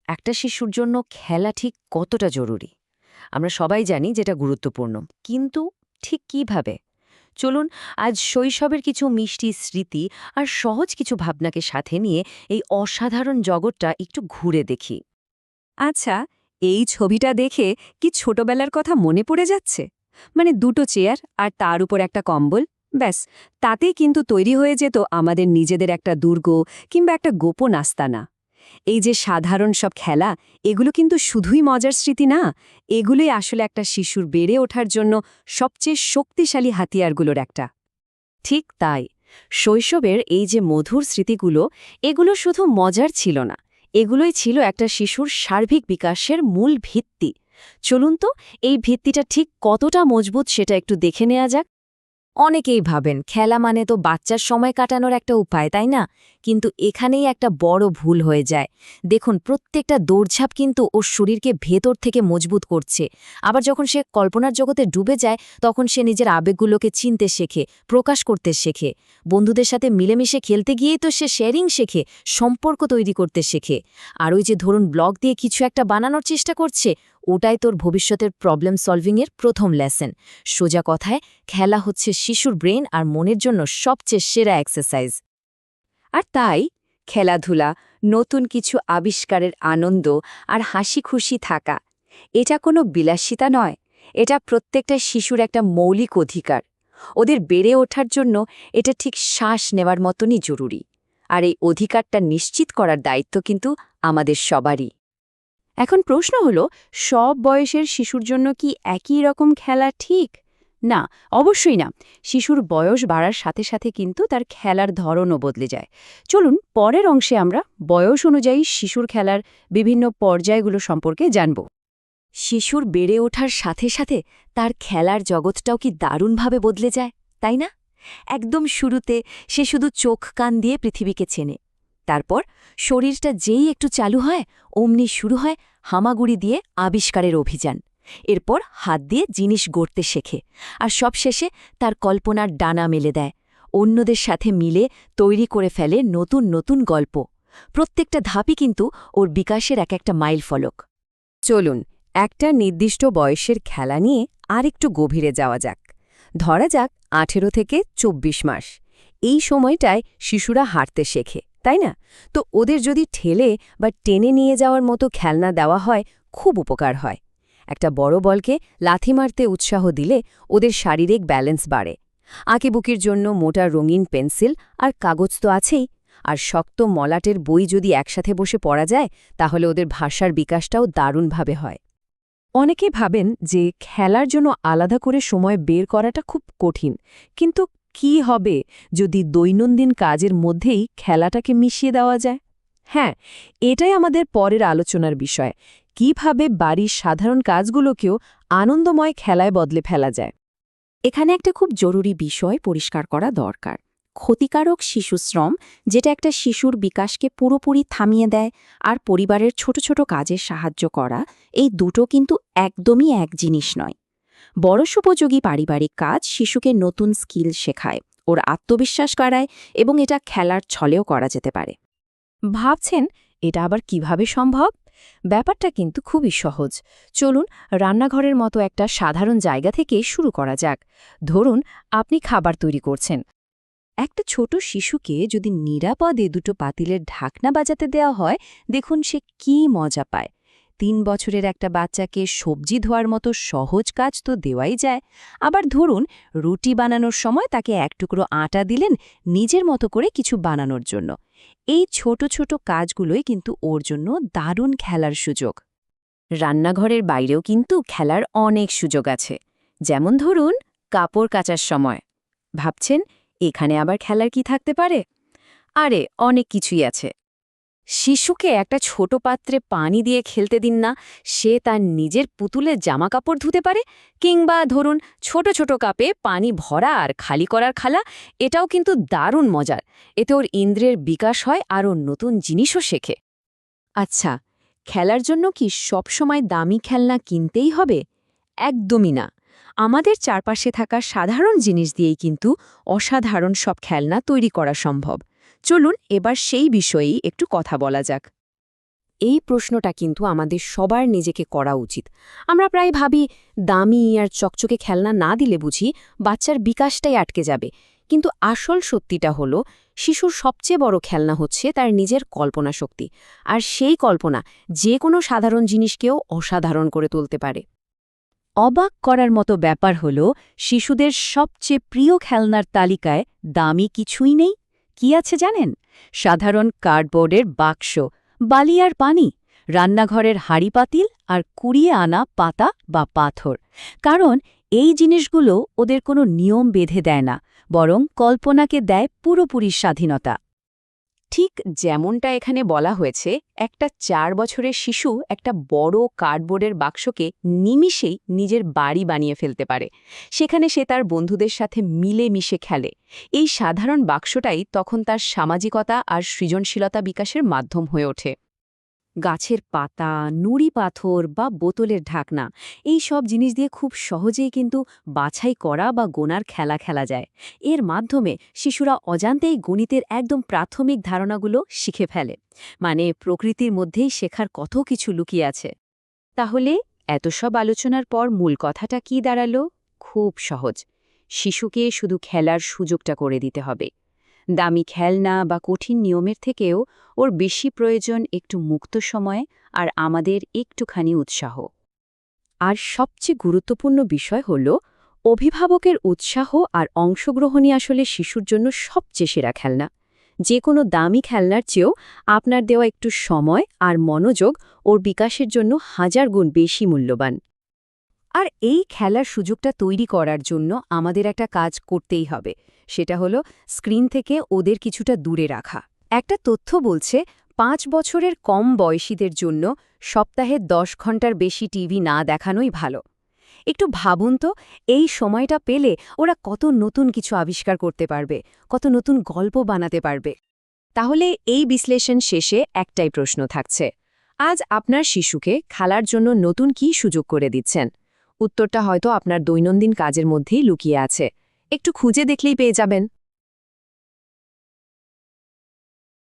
একটা শিশুর জন্য খেলা ঠিক কতটা জরুরি? আমরা সবাই জানি যেটা গুরুত্বপূর্ণ। কিন্তু ঠিক কিভাবে? চলুন আজ শৈশবের কিছু মিষ্টি স্মৃতি আর সহজ কিছু ভাবনাকে সাথে নিয়ে এই অসাধারণ জগৎটা একটু ঘুরে দেখি। আচ্ছা, এই ছবিটা দেখে কি ছোটবেলার কথা মনে পড়ে যাচ্ছে? মানে দুটো চেয়ার আর তার উপর একটা কম্বল, ব্যাস, তাতেই কিন্তু তৈরি হয়ে যেত আমাদের নিজেদের একটা দুর্গ কিংবা একটা গোপন আস্তানা। এই যে সাধারণ সব খেলা, এগুলো কিন্তু শুধুই মজার স্মৃতি না, এগুলোই আসলে একটা শিশুর বেড়ে ওঠার জন্য সবচেয়ে শক্তিশালী হাতিয়ারগুলোর একটা। ঠিক তাই, শৈশবের এই যে মধুর স্মৃতিগুলো, এগুলো শুধু মজার ছিল না, এগুলোই ছিল একটা শিশুর সার্বিক বিকাশের মূল ভিত্তি। চলুন তো এই ভিত্তিটা ঠিক কতটা মজবুত সেটা একটু দেখে নেওয়া যাক। অনেকেই ভাবেন খেলা মানে তো বাচ্চার সময় কাটানোর একটা উপায়, তাই না? কিন্তু এখানেই একটা বড় ভুল হয়ে যায়। দেখুন, প্রত্যেকটা দৌড়ঝাঁপ কিন্তু ওর শরীরকে ভেতর থেকে মজবুত করছে। আবার যখন সে কল্পনার জগতে ডুবে যায়, তখন সে নিজের আবেগগুলোকে চিনতে শেখে, প্রকাশ করতে শেখে। বন্ধুদের সাথে মিলেমিশে খেলতে গিয়েই তো সে শেয়ারিং শেখে, সম্পর্ক তৈরি করতে শেখে। আর ওই যে ধরুন ব্লক দিয়ে কিছু একটা বানানোর চেষ্টা করছে, ওটাই তোর ভবিষ্যতের প্রবলেম সলভিংয়ের প্রথম লেসন। সোজা কথায়, খেলা হচ্ছে শিশুর ব্রেন আর মনের জন্য সবচেয়ে সেরা এক্সারসাইজ। আর তাই খেলাধুলা, নতুন কিছু আবিষ্কারের আনন্দ আর হাসি খুশি থাকা, এটা কোনো বিলাসিতা নয়, এটা প্রত্যেকটা শিশুর একটা মৌলিক অধিকার। ওদের বেড়ে ওঠার জন্য এটা ঠিক শ্বাস নেওয়ার মতনই জরুরি। আর এই অধিকারটা নিশ্চিত করার দায়িত্ব কিন্তু আমাদের সবারই। এখন প্রশ্ন হলো, সব বয়সের শিশুর জন্য কি একই রকম খেলা ঠিক? না, অবশ্যই না। শিশুর বয়স বাড়ার সাথে সাথে কিন্তু তার খেলার ধরনও বদলে যায়। চলুন পরের অংশে আমরা বয়স অনুযায়ী শিশুর খেলার বিভিন্ন পর্যায়গুলো সম্পর্কে জানব। শিশুর বেড়ে ওঠার সাথে সাথে তার খেলার জগৎটাও কি দারুণভাবে বদলে যায়, তাই না? একদম শুরুতে সে শুধু চোখ কান দিয়ে পৃথিবীকে চেনে। তারপর শরীরটা যেই একটু চালু হয়, অমনি শুরু হয় হামাগুড়ি দিয়ে আবিষ্কারের অভিযান। এরপর হাত দিয়ে জিনিস গড়তে শেখে, আর সবশেষে তার কল্পনার ডানা মেলে দেয়, অন্যদের সাথে মিলে তৈরি করে ফেলে নতুন নতুন গল্প। প্রত্যেকটা ধাপই কিন্তু ওর বিকাশের এক একটা মাইল ফলক। চলুন একটা নির্দিষ্ট বয়সের খেলা নিয়ে আরেকটু গভীরে যাওয়া যাক। ধরা যাক ১৮ থেকে ২৪ মাস। এই সময়টায় শিশুরা হাঁটতে শেখে, তাই না? তো ওদের যদি ঠেলে বা টেনে নিয়ে যাওয়ার মতো খেলনা দেওয়া হয়, খুব উপকার হয়। একটা বড় বলকে লাথি মারতে উৎসাহ দিলে ওদের শারীরিক ব্যালেন্স বাড়ে। আঁকিবুকির জন্য মোটা রঙিন পেন্সিল আর কাগজ তো আছেই, আর শক্ত মলাটের বই যদি একসাথে বসে পড়া যায়, তাহলে ওদের ভাষার বিকাশটাও দারুণভাবে হয়। অনেকে ভাবেন যে খেলার জন্য আলাদা করে সময় বের করাটা খুব কঠিন, কিন্তু কি হবে যদি দৈনন্দিন কাজের মধ্যেই খেলাটাকে মিশিয়ে দেওয়া যায়? হ্যাঁ, এটাই আমাদের পরের আলোচনার বিষয়, কিভাবে বাড়ির সাধারণ কাজগুলোকেও আনন্দময় খেলায় বদলে ফেলা যায়। এখানে একটা খুব জরুরি বিষয় পরিষ্কার করা দরকার। ক্ষতিকারক শিশুশ্রম, যেটা একটা শিশুর বিকাশকে পুরোপুরি থামিয়ে দেয়, আর পরিবারের ছোট ছোট কাজে সাহায্য করা, এই দুটো কিন্তু একদমই এক জিনিস নয়। বড়সুপযোগী পারিবারিক কাজ শিশুকে নতুন স্কিল শেখায়, ওর আত্মবিশ্বাস বাড়ায়, এবং এটা খেলার ছলেও করা যেতে পারে। ভাবছেন এটা আবার কিভাবে সম্ভব? ব্যাপারটা কিন্তু খুবই সহজ। চলুন রান্নাঘরের মতো একটা সাধারণ জায়গা থেকে শুরু করা যাক। ধরুন আপনি খাবার তৈরি করছেন। একটা ছোট শিশুকে যদি নিরাপদে দুটো পাতিলের ঢাকনা বাজাতে দেওয়া হয়, দেখুন সে কি মজা পায়। ৩ বছরের একটা বাচ্চাকে সবজি ধোয়ার মতো সহজ কাজ তো দেওয়াই যায়। আবার ধরুন রুটি বানানোর সময় তাকে এক টুকরো আটা দিলেন নিজের মতো করে কিছু বানানোর জন্য। এই ছোট ছোট কাজগুলোই কিন্তু ওর জন্য দারুণ খেলার সুযোগ। রান্নাঘরের বাইরেও কিন্তু খেলার অনেক সুযোগ আছে। যেমন ধরুন কাপড় কাচার সময়। ভাবছেন এখানে আবার খেলার কি থাকতে পারে? আরে অনেক কিছুই আছে। শিশুকে একটা ছোট পাত্রে পানি দিয়ে খেলতে দিন না, সে তার নিজের পুতুলের জামাকাপড় ধুতে পারে। কিংবা ধরুন ছোট ছোট কাপে পানি ভরা আর খালি করার খেলা, এটাও কিন্তু দারুণ মজার। এতে ওর ইন্দ্রিয়ের বিকাশ হয় আর ও নতুন জিনিসও শেখে। আচ্ছা, খেলার জন্য কি সবসময় দামি খেলনা কিনতেই হবে? একদমই না। আমাদের চারপাশে থাকা সাধারণ জিনিস দিয়েই কিন্তু অসাধারণ সব খেলনা তৈরি করা সম্ভব। চলুন এবার সেই বিষয়েই একটু কথা বলা যাক। এই প্রশ্নটা কিন্তু আমাদের সবার নিজেকে করা উচিত। আমরা প্রায় ভাবি দামি আর চকচকে খেলনা না দিলে বুঝি বাচ্চার বিকাশটাই আটকে যাবে, কিন্তু আসল সত্যিটা হলো শিশুর সবচেয়ে বড় খেলনা হচ্ছে তার নিজের কল্পনা শক্তি, আর সেই কল্পনা যে কোনো সাধারণ জিনিসকেও অসাধারণ করে তুলতে পারে। অবাক করার মতো ব্যাপার হল শিশুদের সবচেয়ে প্রিয় খেলনার তালিকায় দামি কিছুই নেই। কি আছে জানেন? সাধারণ কার্ডবোর্ডের বাক্স, বালি আর পানি, রান্নাঘরের হাঁড়ি পাতিল আর কুড়িয়ে আনা পাতা বা পাথর। কারণ এই জিনিসগুলো ওদের কোনো নিয়ম বেঁধে দেয় না, বরং কল্পনাকে দেয় পুরোপুরি স্বাধীনতা। ঠিক যেমনটা এখানে বলা হয়েছে, একটা 4 বছরের শিশু একটা বড় কার্ডবোর্ডের বাক্সকে নিমিষেই নিজের বাড়ি বানিয়ে ফেলতে পারে। সেখানে সে তার বন্ধুদের সাথে মিলে মিশে খেলে। এই সাধারণ বাক্সটাই তখন তার সামাজিকতা আর সৃজনশীলতা বিকাশের মাধ্যম হয়ে ওঠে। গাছের পাতা, নুড়ি পাথর বা বোতলের ঢাকনা, এই সব জিনিস দিয়ে খুব সহজেই কিন্তু বাছাই করা বা গোনার খেলা খেলা যায়। এর মাধ্যমে শিশুরা অজান্তেই গণিতের একদম প্রাথমিক ধারণাগুলো শিখে ফেলে। মানে প্রকৃতির মধ্যেই শেখার কত কিছু লুকিয়ে আছে। তাহলে এত সব আলোচনার পর মূল কথাটা কি দাঁড়ালো? খুব সহজ। শিশুকে শুধু খেলার সুযোগটা করে দিতে হবে। দামি খেলনা বা কঠিন নিয়মের থেকেও ওর বেশি প্রয়োজন একটু মুক্ত সময় আর আমাদের একটুখানি উৎসাহ। আর সবচেয়ে গুরুত্বপূর্ণ বিষয় হল, অভিভাবকের উৎসাহ আর অংশগ্রহণই আসলে শিশুর জন্য সবচেয়ে সেরা খেলনা। যে কোনো দামি খেলনার চেয়েও আপনার দেওয়া একটু সময় আর মনোযোগ ওর বিকাশের জন্য 1000 গুণ বেশি মূল্যবান। আর এই খেলার সুযোগটা তৈরি করার জন্য আমাদের একটা কাজ করতেই হবে। সেটা হলো স্ক্রিন থেকে ওদের কিছুটা দূরে রাখা। একটা তথ্য বলছে 5 বছরের কম বয়সীদের জন্য সপ্তাহে 10 ঘন্টার বেশি টিভি না দেখানোই ভালো। একটু ভাবুন তো, এই সময়টা পেলে ওরা কত নতুন কিছু আবিষ্কার করতে পারবে, কত নতুন গল্প বানাতে পারবে। তাহলে এই বিশ্লেষণ শেষে একটাই প্রশ্ন থাকছে, আজ আপনার শিশুকে খেলার জন্য নতুন কী সুযোগ করে দিচ্ছেন? উত্তরটা হয়তো আপনার দৈনন্দিন কাজের মধ্যেই লুকিয়ে আছে। একটু খুঁজে দেখলেই পেয়ে যাবেন।